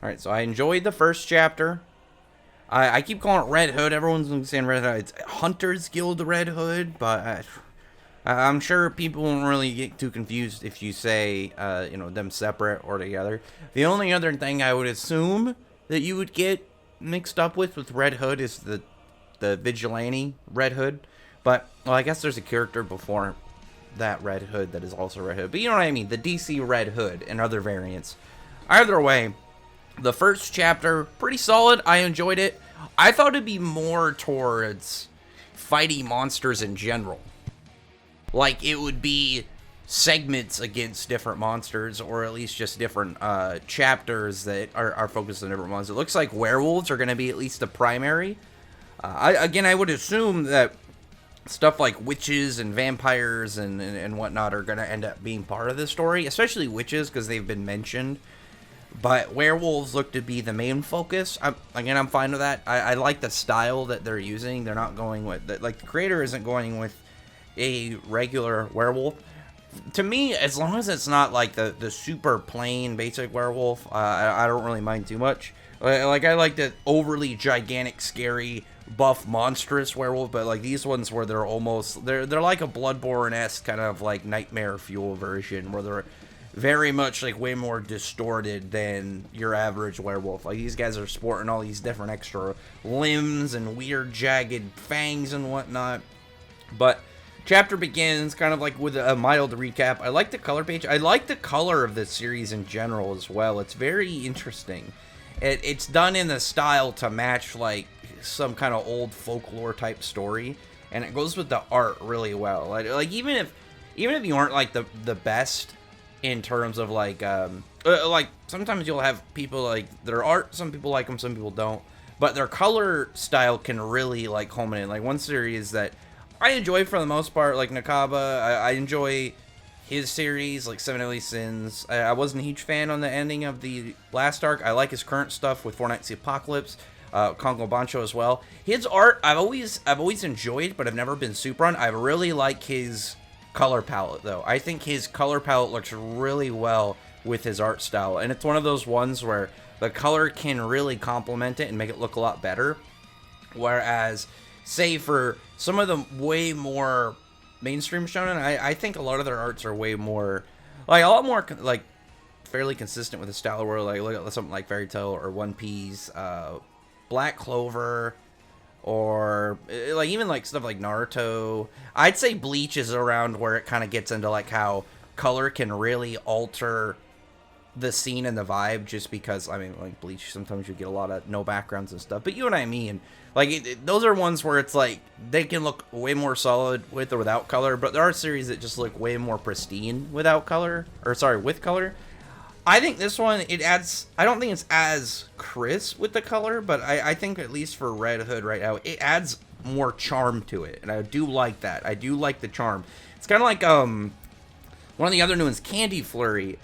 Alright, so I enjoyed the first chapter. I keep calling it Red Hood. Everyone's saying Red Hood. It's Hunter's Guild Red Hood, but I'm sure people won't really get too confused if you say, them separate or together. The only other thing I would assume that you would get mixed up with Red Hood is the vigilante Red Hood. But, well, I guess there's a character before that Red Hood that is also Red Hood. But you know what I mean, the DC Red Hood and other variants. Either way, the first chapter, pretty solid. I enjoyed it. I thought it'd be more towards fighting monsters in general. Like, it would be segments against different monsters, or at least just different chapters that are focused on different monsters. It looks like werewolves are going to be at least the primary. I would assume that stuff like witches and vampires and whatnot are going to end up being part of this story, especially witches because they've been mentioned. But werewolves look to be the main focus. I'm fine with that. I like the style that they're using. They're not going with, like, the creator isn't going with a regular werewolf. To me, as long as it's not like the super plain basic werewolf, I don't really mind too much. Like, I like the overly gigantic, scary, buff, monstrous werewolf, but like these ones where they're like a Bloodborne-esque kind of like Nightmare Fuel version, where they're very much like way more distorted than your average werewolf. Like, these guys are sporting all these different extra limbs and weird jagged fangs and whatnot. But chapter begins kind of like with a mild recap. I like the color page. I like the color of this series in general as well. It's very interesting. It's done in the style to match like some kind of old folklore type story, and it goes with the art really well. Like even if you aren't like the best in terms of like sometimes you'll have people like their art, some people like them, some people don't, but their color style can really like culminate. Like, one series that I enjoy for the most part, like Nakaba, I enjoy his series, like Seven Deadly Sins. I wasn't a huge fan on the ending of the last arc. I like his current stuff with Four Nights the Apocalypse, Congo Bancho as well. His art, I've always enjoyed, but I've never been super on. I really like his color palette, though. I think his color palette looks really well with his art style, and it's one of those ones where the color can really complement it and make it look a lot better. Whereas, say for some of the way more mainstream shonen, I think a lot of their arts are way more, like, a lot more like fairly consistent with the style of world. Like, look at something like Fairy Tail or One Piece, Black Clover, or like even like stuff like Naruto. I'd say Bleach is around where it kind of gets into like how color can really alter the scene and the vibe, just because, I mean, like Bleach, sometimes you get a lot of no backgrounds and stuff, but you know what I mean. Like, those are ones where it's like they can look way more solid with or without color, but there are series that just look way more pristine without color, or sorry, with color. I think this one, it adds, I don't think it's as crisp with the color, but I think at least for Red Hood right now, it adds more charm to it, and I do like that. I do like the charm. It's kind of like one of the other new ones, Candy Flurry.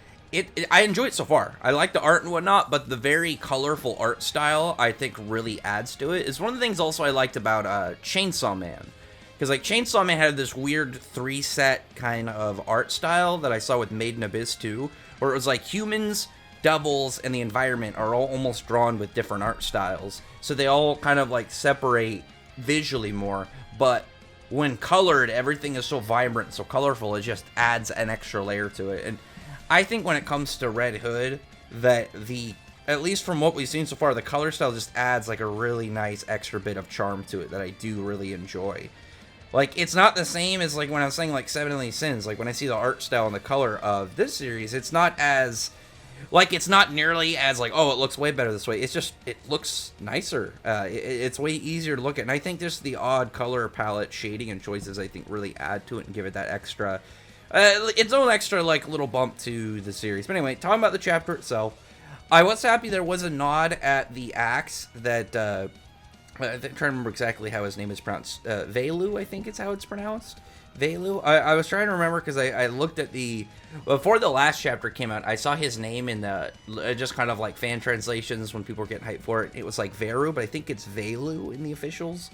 I enjoy it so far. I like the art and whatnot, but the very colorful art style, I think, really adds to it. It's one of the things also I liked about Chainsaw Man. Because, like, Chainsaw Man had this weird 3-set kind of art style that I saw with Made in Abyss 2, where it was like humans, devils, and the environment are all almost drawn with different art styles. So they all kind of, like, separate visually more, but when colored, everything is so vibrant, so colorful, it just adds an extra layer to it. And I think when it comes to Red Hood, that at least from what we've seen so far, the color style just adds like a really nice extra bit of charm to it that I do really enjoy. Like, it's not the same as like when I was saying like Seven Deadly Sins. Like, when I see the art style and the color of this series, it's not as, like, it's not nearly as like, oh, it looks way better this way. It's just, it looks nicer. It's way easier to look at. And I think just the odd color palette, shading, and choices, I think, really add to it and give it that extra, its own extra, like, little bump to the series. But anyway, talking about the chapter itself, I was happy there was a nod at the axe that, I'm trying to remember exactly how his name is pronounced. Velu, I think it's how it's pronounced. Velu? I was trying to remember because I looked at before the last chapter came out, I saw his name in the, just kind of like fan translations when people were getting hyped for it. It was like Veru, but I think it's Velu in the officials.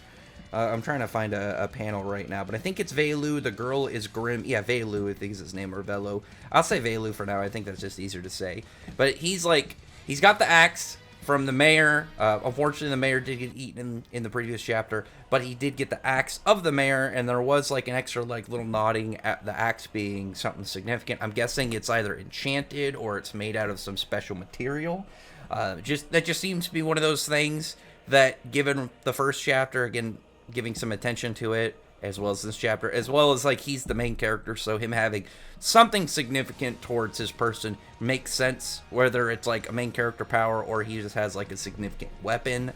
I'm trying to find a panel right now, but I think it's Velu. The girl is Grim. Yeah, Velu, I think is his name, or Velo. I'll say Velu for now. I think that's just easier to say. But he's like, he's got the axe from the mayor. Unfortunately, the mayor did get eaten in the previous chapter, but he did get the axe of the mayor, and there was like an extra like little nodding at the axe being something significant. I'm guessing it's either enchanted or it's made out of some special material. That just seems to be one of those things that, given the first chapter, again, giving some attention to it, as well as this chapter, as well as like he's the main character, so him having something significant towards his person makes sense, whether it's like a main character power or he just has like a significant weapon.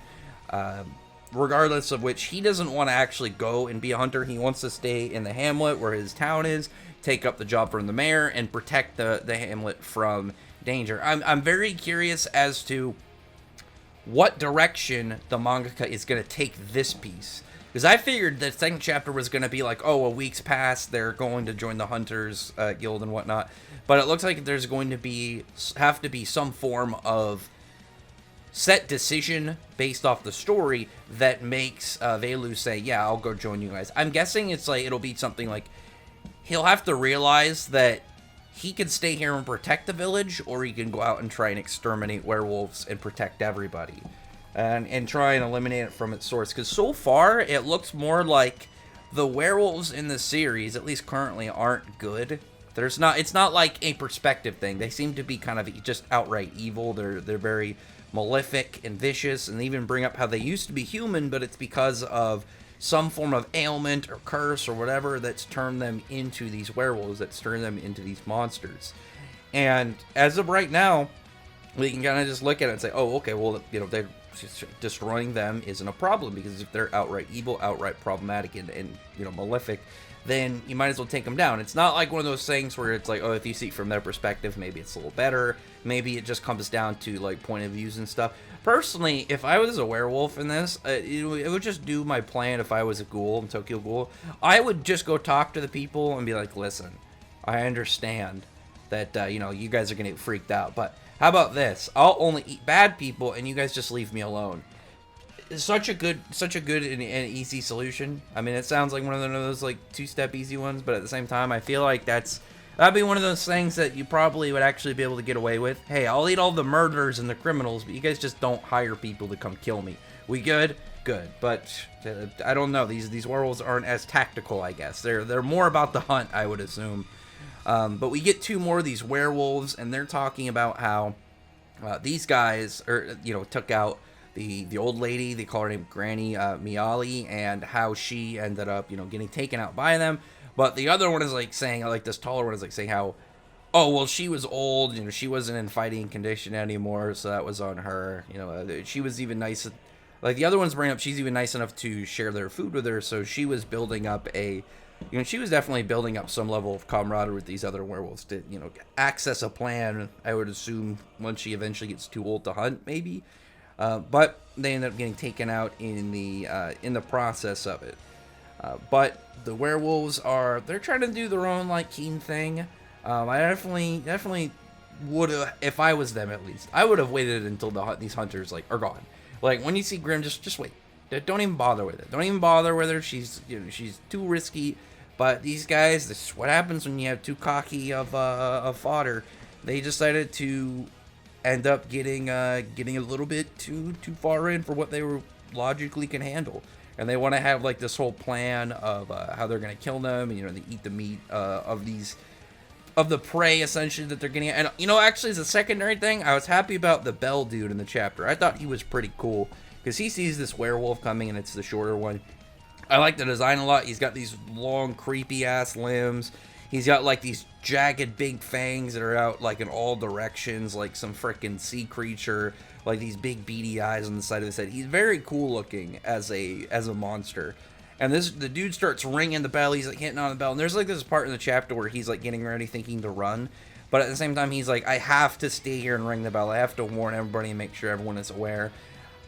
Regardless of which, he doesn't want to actually go and be a hunter. He wants to stay in the hamlet where his town is, take up the job from the mayor, and protect the hamlet from danger. I'm very curious as to what direction the mangaka is going to take this piece. Because I figured the second chapter was going to be like, oh, a week's passed, they're going to join the Hunters Guild and whatnot. But it looks like there's going to have to be some form of set decision based off the story that makes Velu say, yeah, I'll go join you guys. I'm guessing it's like, it'll be something like, he'll have to realize that he can stay here and protect the village, or he can go out and try and exterminate werewolves and protect everybody. And try and eliminate it from its source. Because so far, it looks more like the werewolves in the series, at least currently, aren't good. It's not like a perspective thing. They seem to be kind of just outright evil. They're very malefic and vicious, and they even bring up how they used to be human, but it's because of some form of ailment or curse or whatever that's turned them into these werewolves, that's turned them into these monsters. And as of right now, we can kind of just look at it and say, oh, okay, well, they're destroying them isn't a problem, because if they're outright evil, outright problematic, and malefic, then you might as well take them down. It's not like one of those things where it's like, oh, if you see it from their perspective, maybe it's a little better. Maybe it just comes down to like point of views and stuff. Personally, if I was a werewolf in this, it would just do my plan. If I was a ghoul, Tokyo Ghoul, I would just go talk to the people and be like, listen, I understand that you guys are gonna get freaked out, but how about this? I'll only eat bad people, and you guys just leave me alone. It's such a good and easy solution. I mean, it sounds like one of those like two-step easy ones, but at the same time, I feel like that'd be one of those things that you probably would actually be able to get away with. Hey, I'll eat all the murderers and the criminals, but you guys just don't hire people to come kill me. We good? Good. But I don't know. These werewolves aren't as tactical, I guess. They're more about the hunt, I would assume. But we get two more of these werewolves, and they're talking about how these guys took out the old lady. They call her name Granny Miali, and how she ended up getting taken out by them. But the other one is like saying, like this taller one is like saying how, oh well, she was old, she wasn't in fighting condition anymore, so that was on her. She was even nice. Like the other ones bring up, she's even nice enough to share their food with her, so she was building up she was definitely building up some level of camaraderie with these other werewolves to, access a plan, I would assume, once she eventually gets too old to hunt, maybe. But they end up getting taken out in the process of it. But the werewolves they're trying to do their own, like, keen thing. I definitely would have, if I was them at least, I would have waited until these hunters, like, are gone. Like, when you see Grim, just wait. Don't even bother with it. Don't even bother with her. She's too risky. But these guys, this is what happens when you have too cocky of fodder. They decided to end up getting a little bit too far in for what they were logically can handle, and they want to have like this whole plan of how they're gonna kill them. And, they eat the meat of the prey essentially that they're getting. And actually, as a secondary thing, I was happy about the Bell dude in the chapter. I thought he was pretty cool because he sees this werewolf coming, and it's the shorter one. I like the design a lot. He's got these long, creepy-ass limbs. He's got, like, these jagged, big fangs that are out, like, in all directions, like some freaking sea creature. Like, these big, beady eyes on the side of his head. He's very cool-looking as a monster. And the dude starts ringing the bell. He's, like, hitting on the bell. And there's, like, this part in the chapter where he's, like, getting ready, thinking to run. But at the same time, he's like, I have to stay here and ring the bell. I have to warn everybody and make sure everyone is aware.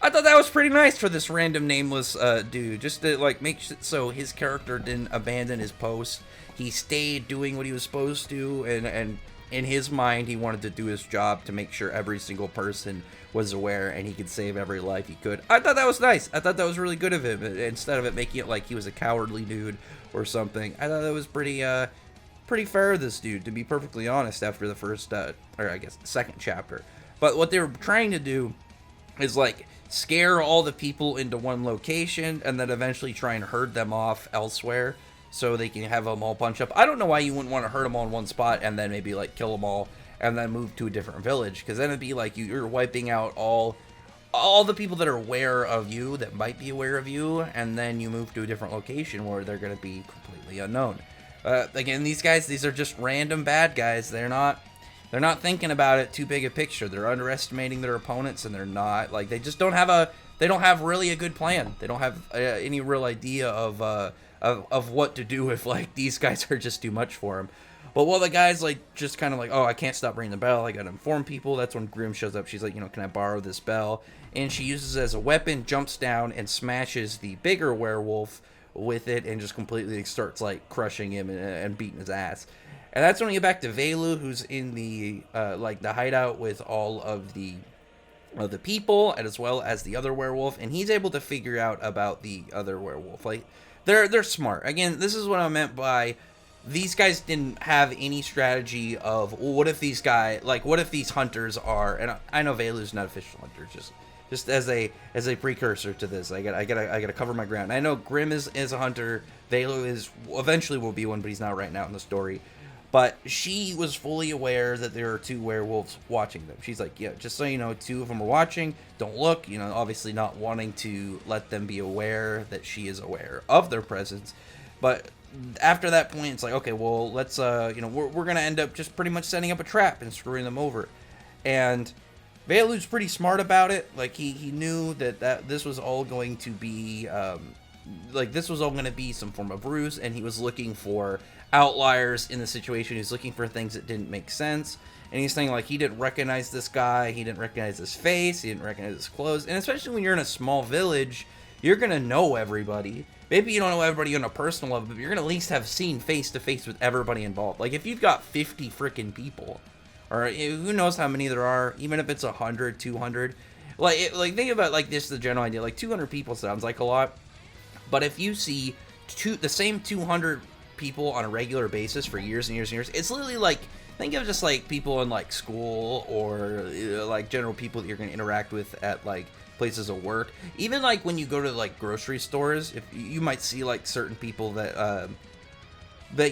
I thought that was pretty nice for this random nameless dude, just to like make so his character didn't abandon his post. He stayed doing what he was supposed to, and in his mind he wanted to do his job to make sure every single person was aware and he could save every life he could. I thought that was nice. I thought that was really good of him, instead of it making it like he was a cowardly dude or something. I thought that was pretty fair of this dude, to be perfectly honest, after the first or I guess the second chapter. But what they were trying to do is like scare all the people into one location and then eventually try and herd them off elsewhere so they can have them all bunch up. I don't know why you wouldn't want to herd them all in one spot and then maybe like kill them all and then move to a different village, because then it'd be like you're wiping out all the people that are aware of you, that might be aware of you, and then you move to a different location where they're going to be completely unknown. Again, these are just random bad guys. They're not thinking about it too big a picture. They're underestimating their opponents, and they're not like, they just don't have really a good plan. They don't have any real idea of what to do if like these guys are just too much for them. But while the guy's like just kind of like, oh, I can't stop ringing the bell, I gotta inform people. That's when Grim shows up. She's like, can I borrow this bell? And she uses it as a weapon, jumps down and smashes the bigger werewolf with it, and just completely starts like crushing him and beating his ass. And that's when we get back to Velu, who's in the the hideout with all of the people, and as well as the other werewolf, and he's able to figure out about the other werewolf. Like, they're smart. Again, this is what I meant by, these guys didn't have any strategy of, well, what if these hunters are, and I know Velu's not official hunter, just as a precursor to this. I gotta cover my ground. I know Grim is a hunter. Velu eventually will be one, but he's not right now in the story. But she was fully aware that there are two werewolves watching them. She's like, yeah, just so you know, two of them are watching. Don't look. Obviously not wanting to let them be aware that she is aware of their presence. But after that point, it's like, okay, well, let's, we're going to end up just pretty much setting up a trap and screwing them over. And Velu's pretty smart about it. Like, he knew that this was all going to be, this was all going to be some form of ruse, and he was looking for outliers in the situation. He's looking for things that didn't make sense. And he's saying, like, he didn't recognize this guy, he didn't recognize his face, he didn't recognize his clothes. And especially when you're in a small village, you're going to know everybody. Maybe you don't know everybody on a personal level, but you're going to at least have seen face-to-face with everybody involved. Like, if you've got 50 freaking people, or who knows how many there are, even if it's 100, 200. Think about, like, this, the general idea. Like, 200 people sounds like a lot. But if you see the same 200 people on a regular basis for years and years and years, it's literally like, think of just, like, people in, like, school, or, like, general people that you're going to interact with at, like, places of work. Even like when you go to like grocery stores, if you might see like certain people that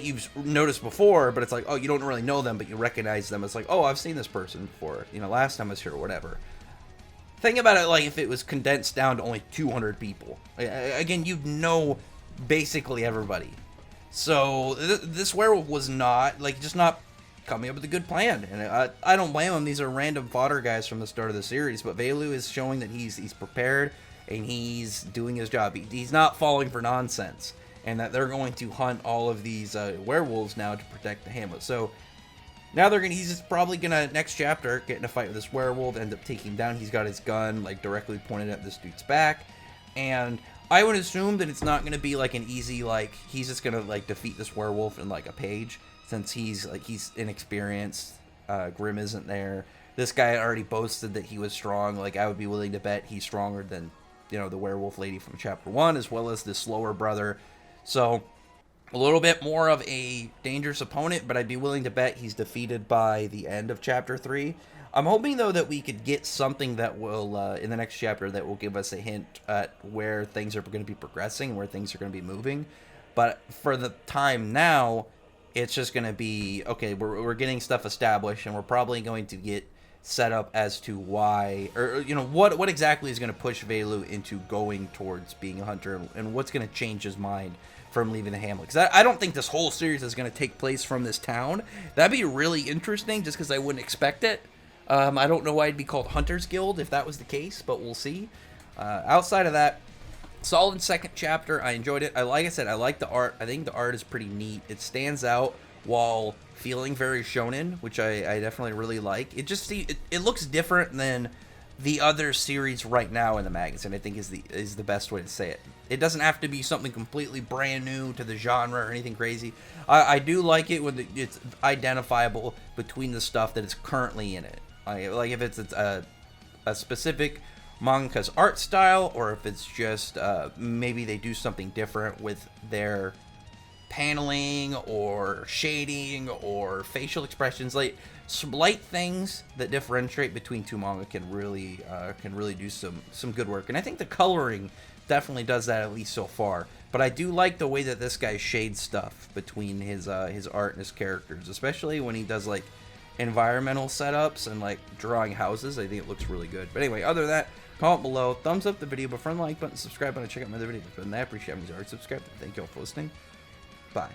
you've noticed before, but it's like, oh, you don't really know them, but you recognize them. It's like, oh, I've seen this person before, last time I was here or whatever. Think about it like if it was condensed down to only 200 people. Again, you'd know basically everybody. So this werewolf was not coming up with a good plan, and I don't blame him. These are random fodder guys from the start of the series, but Velu is showing that he's prepared and he's doing his job. He's not falling for nonsense, and that they're going to hunt all of these werewolves now to protect the hamlet. So now he's probably gonna, next chapter, get in a fight with this werewolf, end up taking him down. He's got his gun like directly pointed at this dude's back, and I would assume that it's not gonna be like an easy, like, he's just gonna like defeat this werewolf in like a page. Since he's inexperienced, Grim isn't there. This guy already boasted that he was strong. Like, I would be willing to bet he's stronger than, the werewolf lady from chapter 1, as well as the slower brother. So, a little bit more of a dangerous opponent, but I'd be willing to bet he's defeated by the end of chapter 3. I'm hoping, though, that we could get something that will, in the next chapter, that will give us a hint at where things are going to be progressing, where things are going to be moving. But for the time now, it's just going to be, okay, we're getting stuff established, and we're probably going to get set up as to why, or, what exactly is going to push Velu into going towards being a hunter, and what's going to change his mind from leaving the hamlet. Because I don't think this whole series is going to take place from this town. That'd be really interesting, just because I wouldn't expect it. I don't know why it'd be called Hunter's Guild if that was the case, but we'll see. Outside of that, solid second chapter. I enjoyed it. Like I said, I like the art. I think the art is pretty neat. It stands out while feeling very shonen, which I definitely really like. It looks different than the other series right now in the magazine, I think is the best way to say it. It doesn't have to be something completely brand new to the genre or anything crazy. I do like it when it's identifiable between the stuff that is currently in it. Like if it's a specific manga's art style, or if it's just maybe they do something different with their paneling or shading or facial expressions, like slight things that differentiate between two manga can really do some good work. And I think the coloring definitely does that, at least so far. But I do like the way that this guy shades stuff between his art and his characters, especially when he does like environmental setups and like drawing houses. I think it looks really good. But anyway, other than that, comment below, thumbs up the video, but friend, like button, subscribe button, check out my other videos. But I appreciate it. If you already subscribed, thank you all for listening. Bye.